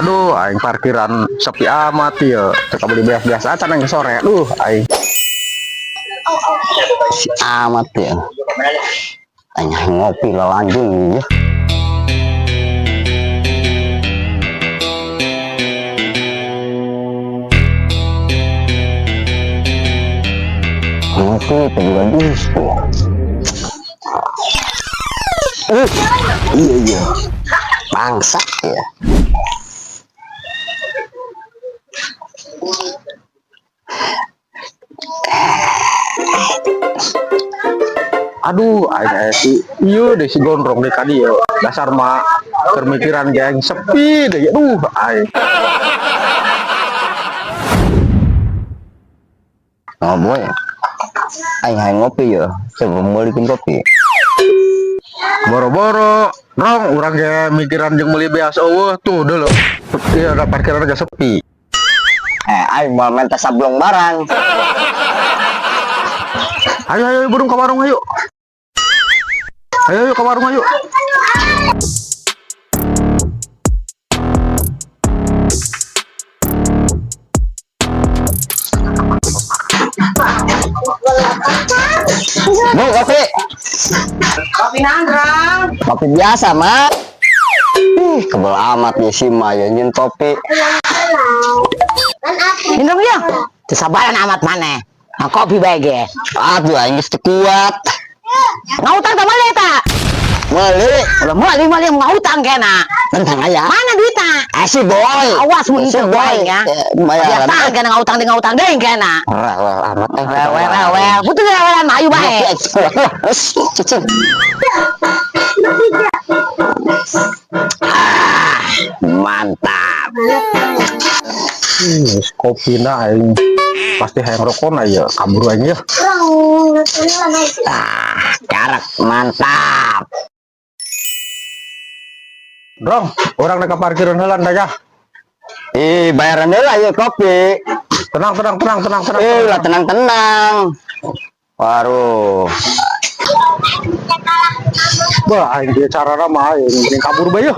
Aduh, aing parkiran sepi amat ya. Kita beli biasa-biasa aja nang sore. Aduh, aing Si amat ya. Tanya ngopi lah lanjut ya. Ngopi itu juga bisa. Iya iya. Bangsa ya. aduh aing si iya deh si gondrong deh tadi ya. Dasar mah pemikiran geng sepi deh. Aduh, aing. Oh boy. Aing ngopi ya. Sebelum balikin kopi. Boro-boro rong urang ge mikiran jeung meuli beas eueuh tuh dulu. Iya, ada parkiran aja sepi. Aing mau minta sablong barang. Ayo ayo burung ke warung ayo. Ayo ke warung ayo. Bu, kopi. Kopi nanggrang. Kopi biasa, Mak. Kebel amat ya si Maya nyin kopi. Minum ya. Kesabaran amat mana? Nah, kopi baik ya. Aduh, aing geus teu kuat. Ngautang sama le tak? Meuli, Udah mali ngautang kena. tentang aya. Mana duitnya? Si boy. Awas mun Si itu boy ya. Bayaran. Biasa kena ngautang deui kena. Rewel amat. Well. Putus lewelan mah ayu bae. Cicing. Mantap. Kopi na aing pasti hayang rokona ya. Kabur aing ya. Karak mantap. Rong, orang dekat parkiran heula da ya. Bayaran heula ya kopi. Tenang. Lah tenang. Waduh. Wah, aing dia cara mah aing kabur bae ya.